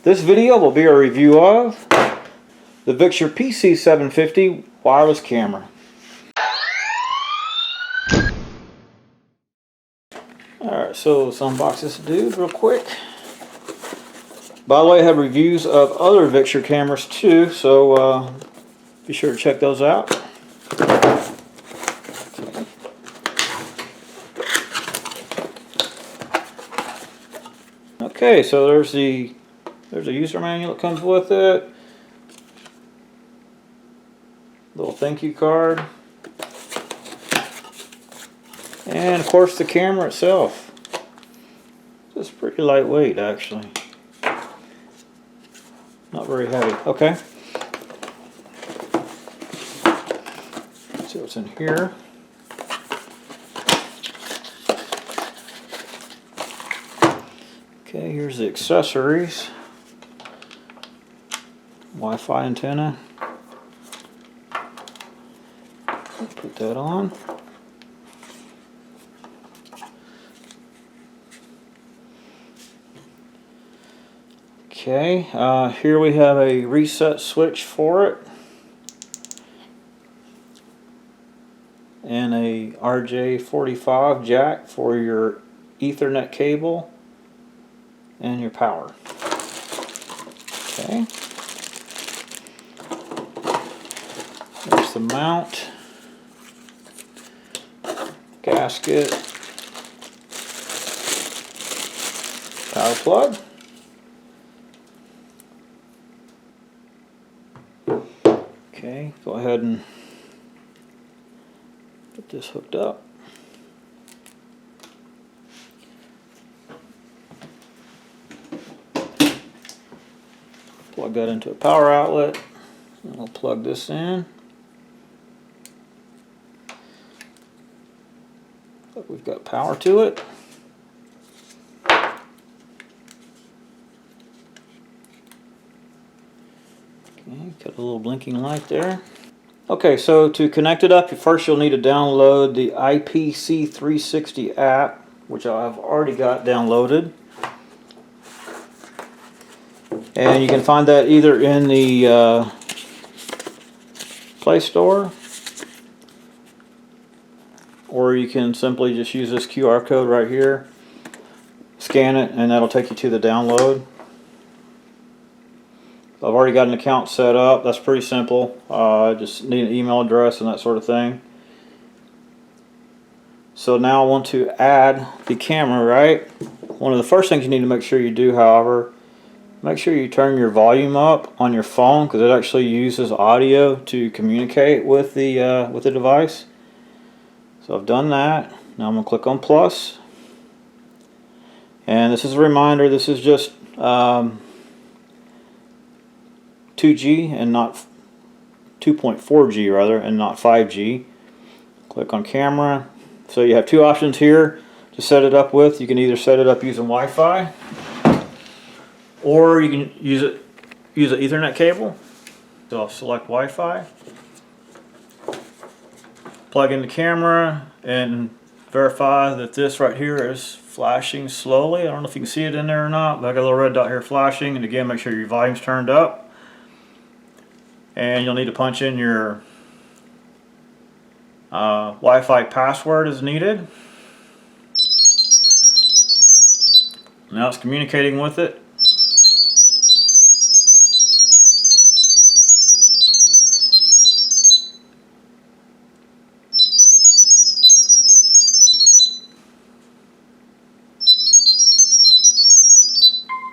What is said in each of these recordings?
This video will be a review of the Victure PC750 wireless camera. Alright, so let's unbox this dude real quick. By the way, I have reviews of other Victure cameras too, so be sure to check those out. Okay, so there's a user manual that comes with it. Little thank you card. And of course the camera itself. It's pretty lightweight actually. Not very heavy. Okay. Let's see what's in here. Okay, here's the accessories. Wi-Fi antenna. Put that on. Okay, here we have a reset switch for it. And a RJ45 jack for your Ethernet cable and your power. Okay. There's the mount, gasket, power plug. Okay, go ahead and get this hooked up. Plug that into a power outlet. And I'll plug this in. But we've got power to it. Okay, got a little blinking light there. Okay, so to connect it up, first you'll need to download the IPC360 app, which I've already got downloaded. And you can find that either in the Play Store, or you can simply just use this QR code right here, scan it, and that'll take you to the download. I've already got an account set up. That's pretty simple. Just need an email address and that sort of thing. So now I want to add the camera, right? One of the first things you need to make sure you do, however, make sure you turn your volume up on your phone, because it actually uses audio to communicate with the device. So I've done that. Now I'm going to click on plus. And this is a reminder, this is just 2G and not 2.4G rather, and not 5G. Click on camera. So you have two options here to set it up with. You can either set it up using Wi-Fi, or you can use an Ethernet cable. So I'll select Wi-Fi, plug in the camera, and verify that this right here is flashing slowly. I don't know if you can see it in there or not, but I got a little red dot here flashing. And again, make sure your volume's turned up. And you'll need to punch in your Wi-Fi password as needed. Now it's communicating with it.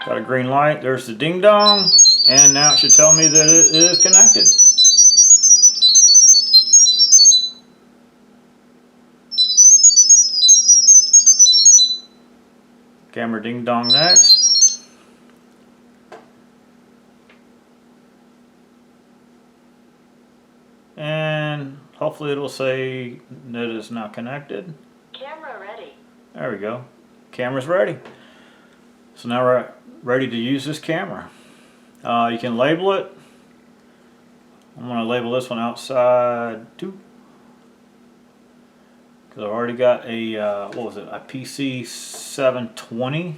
Got a green light. There's the ding dong. And now it should tell me that it is connected. Camera ding dong next. And hopefully it'll say that it is now connected. Camera ready. There we go. Camera's ready. So now we're ready to use this camera. You can label it. I'm going to label this one outside 2. because I've already got a what was it, a PC720.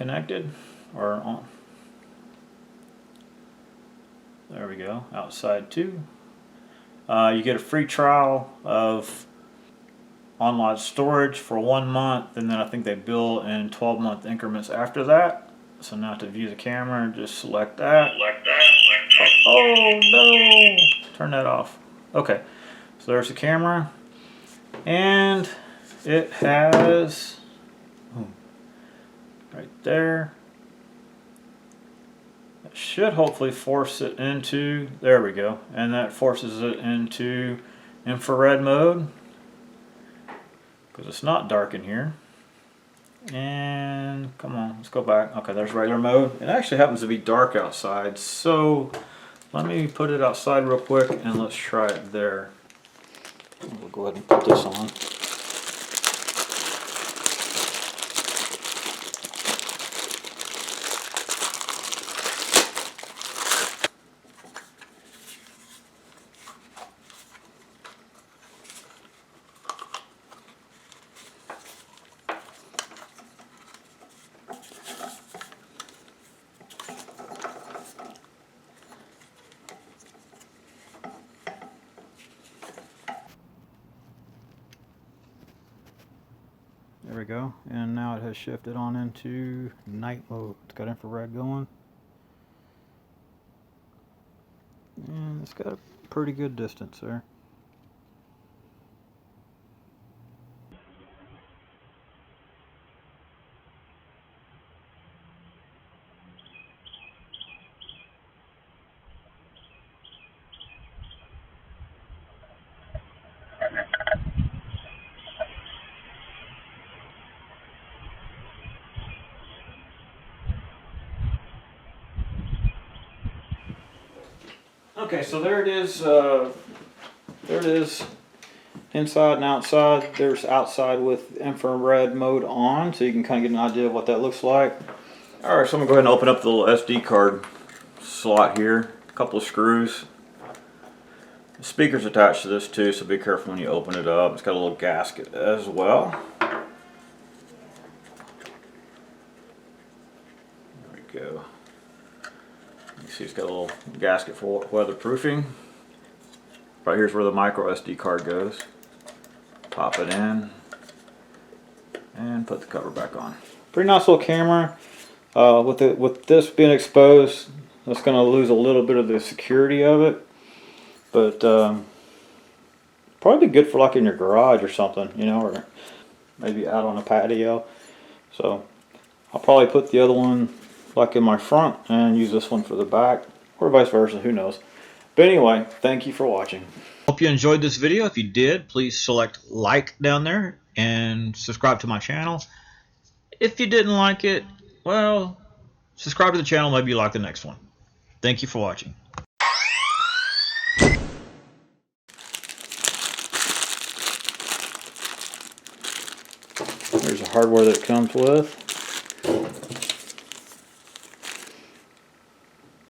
connected or on. There we go, outside too. You get a free trial of online storage for 1 month, and then I think they bill in 12-month increments after that. So now to view the camera, just select that. Oh no! Turn that off. Okay, so there's the camera, and it has right there. It should hopefully force it into, there we go, and that forces it into infrared mode because it's not dark in here. And come on, let's go back. Okay, there's regular mode. It actually happens to be dark outside, so let me put it outside real quick and let's try it there. We'll go ahead and put this on. There we go, and now it has shifted on into night mode. It's got infrared going, and it's got a pretty good distance there. Okay, so there it is. There it is, inside and outside. There's outside with infrared mode on, so you can kind of get an idea of what that looks like. All right, so I'm gonna go ahead and open up the little SD card slot here. A couple of screws. The speaker's attached to this too, so be careful when you open it up. It's got a little gasket as well. There we go. You see it's got a little gasket for weatherproofing. Right here's where the micro SD card goes. Pop it in and put the cover back on. Pretty nice little camera. With this being exposed, that's going to lose a little bit of the security of it, but probably be good for like in your garage or something, you know, or maybe out on a patio. So I'll probably put the other one like in my front and use this one for the back, or vice versa, who knows. But anyway, thank you for watching. Hope you enjoyed this video. If you did, please select like down there and subscribe to my channel. If you didn't like it, well, subscribe to the channel, maybe you like the next one. Thank you for watching. There's the hardware that it comes with.